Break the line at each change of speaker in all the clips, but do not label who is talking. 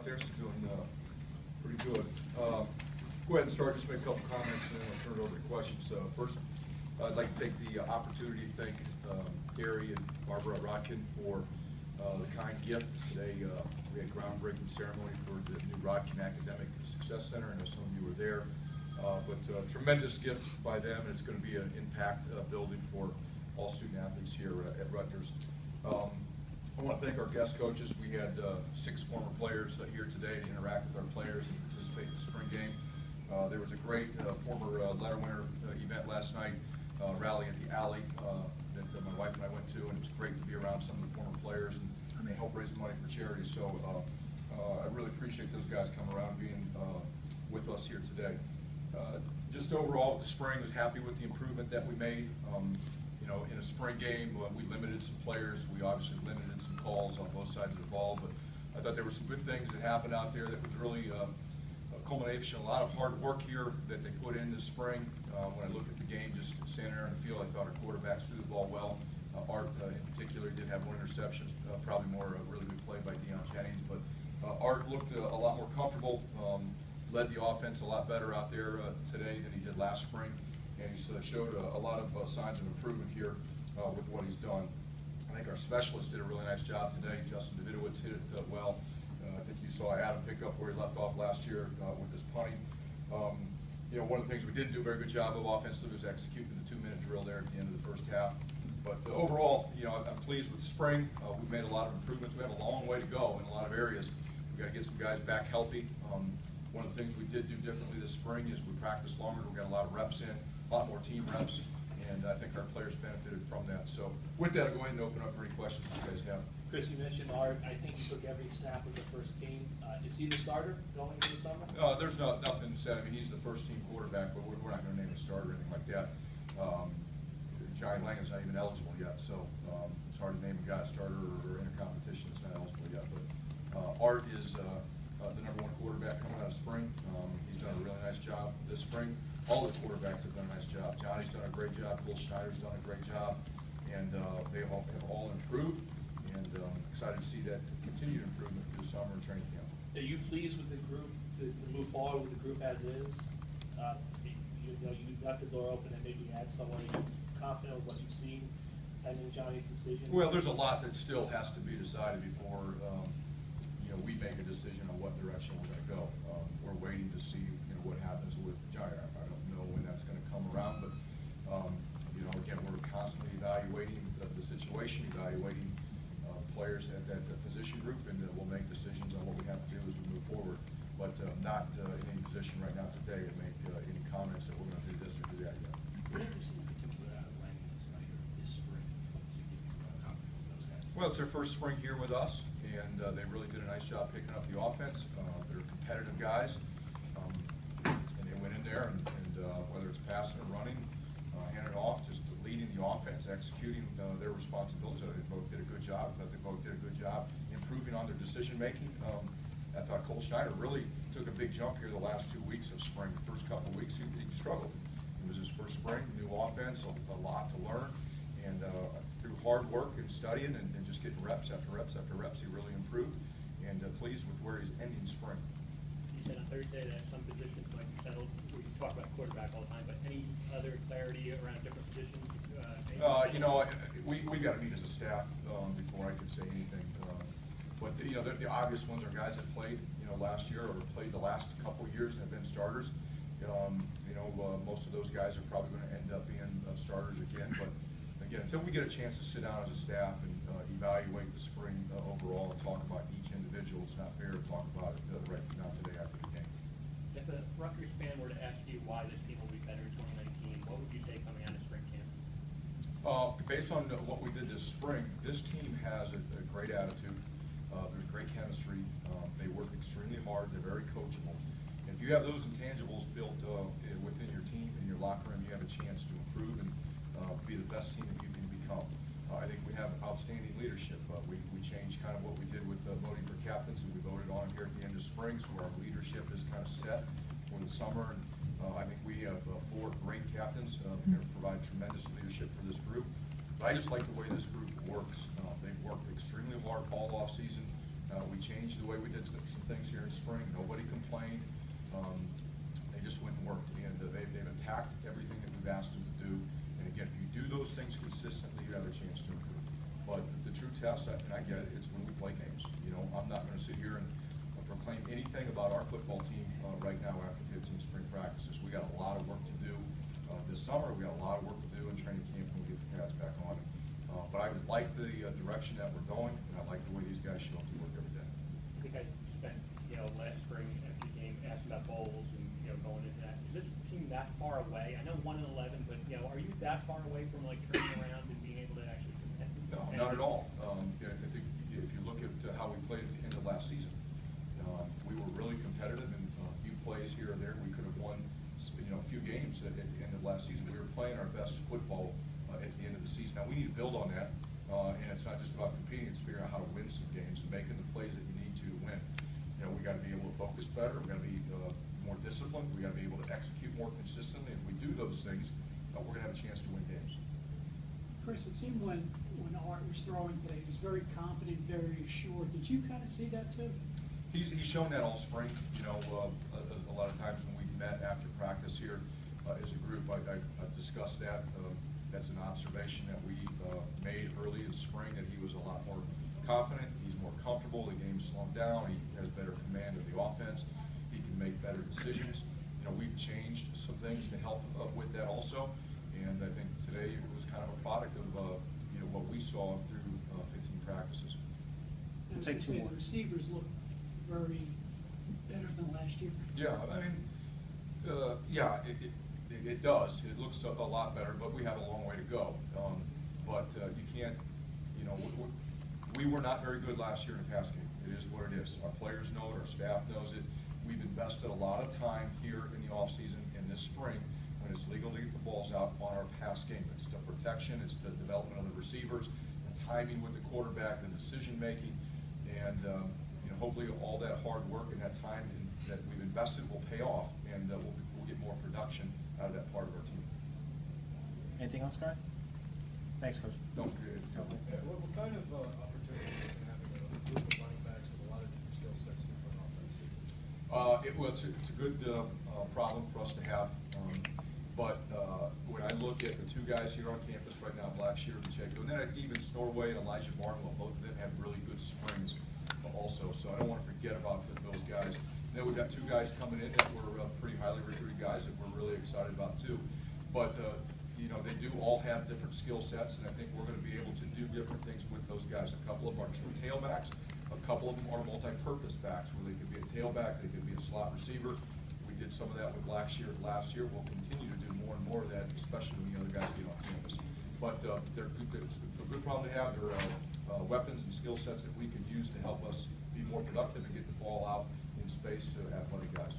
out there, so doing pretty good. Go ahead and start, just make a couple comments, and then I'll turn it over to questions. First, I'd like to take the opportunity to thank Gary and Barbara Rodkin for the kind gift. Today we had groundbreaking ceremony for the new Rodkin Academic Success Center. I know some of you were there, but tremendous gift by them, and it's going to be an impact building for all student athletes here at Rutgers. I want to thank our guest coaches. We had 6 former players here today to interact with our players and participate in the spring game. There was a great former letter winner event last night, rally at the Alley that my wife and I went to, and it was great to be around some of the former players and they help raise money for charity. So I really appreciate those guys coming around and being with us here today. Just overall, the spring, was happy with the improvement that we made. You know, in a spring game, we limited some players. We obviously limited some calls on both sides of the ball, but I thought there were some good things that happened out there that was really a culmination, a lot of hard work here that they put in this spring. When I looked at the game, just standing there in the field, I thought our quarterbacks threw the ball well. Art, in particular, did have 1 interception, probably more a really good play by Deion Jennings, but Art looked a lot more comfortable, led the offense a lot better out there today than he did last spring. And he showed a lot of signs of improvement here with what he's done. I think our specialists did a really nice job today. Justin Davidowitz hit it well. I think you saw Adam pick up where he left off last year with his punting. You know, one of the things we didn't do a very good job of offensively was executing the 2-minute drill there at the end of the first half. But overall, you know, I'm pleased with spring. We've made a lot of improvements. We have a long way to go in a lot of areas. We've got to get some guys back healthy. One of the things we did do differently this spring is we practiced longer. We got a lot of reps in, a lot more team reps, and I think our players benefited from that. So with that, I'll go ahead and open up for any questions you guys have.
Chris, you mentioned Art. I think he took every snap with the first team. Is he the starter going into the summer?
There's nothing said. I mean, he's the first team quarterback, but we're not going to name a starter or anything like that. Johnny Lang is not even eligible yet, so it's hard to name a guy a starter or in a competition that's not eligible yet. But Art is the #1 quarterback coming out of spring. He's done a really nice job this spring. All the quarterbacks have done a nice job. Johnny's done a great job. Cole Schneider's done a great job, and they have all improved. And excited to see that continued improvement through the summer and training camp.
Are you pleased with the group to move forward with the group as is? You left the door open and maybe add someone. Are you confident with what you've seen pending Johnny's decision?
Well, there's a lot that still has to be decided before we make a decision on what direction we're going to go. We're waiting to see what happens with Johnny. I don't know when that's going to come around, but again, we're constantly evaluating the situation, evaluating players at that position group, and we'll make decisions on what we have to do as we move forward. But not in any position right now today to make any comments that we're going to do this or do that yet.
What have you seen in particular out of Lang and Snyder this spring to give you confidence in those guys?
Well, it's their first spring here with us, and they really did a nice job picking up the offense. They're competitive guys, and they went in there and whether it's passing or running, handing it off, just leading the offense, executing their responsibilities. They both did a good job. I thought they both did a good job improving on their decision making. I thought Cole Schneider really took a big jump here the last 2 weeks of spring. The first couple of weeks he struggled. It was his first spring, new offense, a lot to learn, and through hard work and studying and just getting reps after reps after reps, he really improved, and pleased with where he's ending spring.
You said on Thursday that some positions might be settled. We talk about quarterback all the time, but any other clarity around different positions?
We got to meet as a staff before I could say anything. But the obvious ones are guys that played last year or played the last couple years and have been starters. Most of those guys are probably going to end up being starters again. But again, until we get a chance to sit down as a staff and evaluate the spring overall and talk about each individual, it's not fair to talk about it right now today after the game.
If a Rutgers fan were to ask you why this team will be better in 2019, what would you say coming out of spring camp?
Based on what we did this spring, this team has a great attitude. There's great chemistry. They work extremely hard. They're very coachable. And if you have those intangibles built within your team, in your locker room, you have a chance to improve and be the best team that you can become. I think we have outstanding leadership. We changed kind of what we did with voting for captains, and we voted on here at the end of spring, so our leadership is kind of set for the summer. And I think we have 4 great captains who are going to provide tremendous leadership for this group. But I just like the way this group works. They've worked extremely hard all off season. We changed the way we did some things here in spring. Nobody complained. They just went and worked, and they've attacked everything that we've asked them to do. And again, if you do those things consistently, you have a chance to improve. But the true test, and I get it, it's when we play games. You know, I'm not going to sit here and proclaim anything about our football team right now after 15 spring practices. We got a lot of work to do this summer. We got a lot of work to do in training camp when we get the pads back on. But I like the direction that we're going, and I like the way these guys show up to work every day.
I think I spent, last spring after the game asking about bowls and, going into that. Is this team that far away? I know 1-11, but, are you that far away from, like, turning around and being able to actually compete?
No, not at all. I think if you look at how we played at the end of last season, we were really competitive in a few plays here or there. We could have won, a few games at the end of last season. We were playing our best football at the end of the season. Now, we need to build on that, and it's not just about competing, it's figuring out how to win some games and making the plays that you need to win. We got to be able to focus better, we got to be more disciplined, we got to be able to execute more consistently. If we do those things, we're going to have a chance to win games.
Chris, it seemed when Art was throwing today, he was very confident, very assured. Did you kind of see that too?
He's shown that all spring. A lot of times when we met after practice here as a group, I've discussed that. That's an observation that we made early in spring, that he was a lot more confident, he's more comfortable, the game's slowed down, he has better command of the offense, he can make better decisions. We've changed some things to help with that also, and I think today it was kind of a product of what we saw through 15 practices.
And
Take two more.
The receivers look very better than last year.
Yeah, I mean, it does. It looks a lot better, but we have a long way to go. But you can't, we were not very good last year in the pass game. It is what it is. Our players know it, our staff knows it. We've invested a lot of time here in the offseason and this spring when it's legal to get the balls out on our pass game. It's the protection, it's the development of the receivers, the timing with the quarterback, the decision making, and hopefully all that hard work and that time that we've invested will pay off, and we'll get more production out of that part of our team.
Anything else, guys? Thanks, Coach.
Don't forget.
Yeah, what kind of opportunity is having a group of running backs with a lot of different skill sets in front offense?
It's a good problem for us to have. But when I look at the two guys here on campus right now, Blackshear and Pacheco, and then even Snorway and Elijah Barnwell, both of them have really good springs also. So I don't want to forget about those guys. And then we've got two guys coming in that were pretty highly recruited guys that we're really excited about too. But they do all have different skill sets, and I think we're going to be able to do different things with those guys. A couple of them are true tailbacks. A couple of them are multi-purpose backs, where they could be a tailback, they could be a slot receiver. We did some of that with Blackshear last year. We'll continue to do more and more of that, especially when the other guys get on campus. But they're good. It's a good problem to have. They're weapons and skill sets that we can use to help us be more productive and get the ball out in space to athletic guys.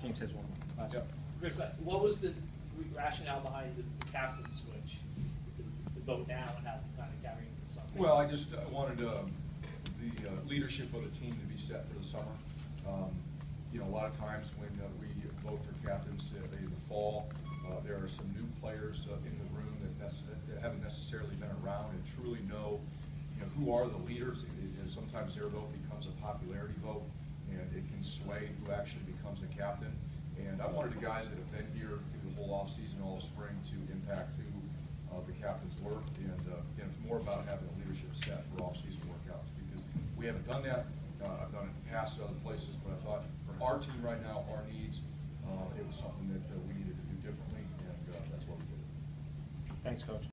James has one more. Last
Yeah.
one.
Chris, what was the rationale behind the captain switch to vote now and how to kind of carry into the summer?
Well, I just wanted the leadership of the team to be set for the summer. A lot of times when we vote for captains in the fall, there are some new players in the room that haven't necessarily been around and truly know, who are the leaders. Sometimes their vote becomes a popularity vote, and it can sway who actually becomes a captain. And I wanted the guys that have been here through the whole offseason, all of spring, to impact who the captains were. And again, it's more about having a leadership set for off-season workouts, because we haven't done that. I've done it in the past at other places, but I thought for our team right now, our needs, it was something that we needed to do differently, and that's what we did.
Thanks, Coach.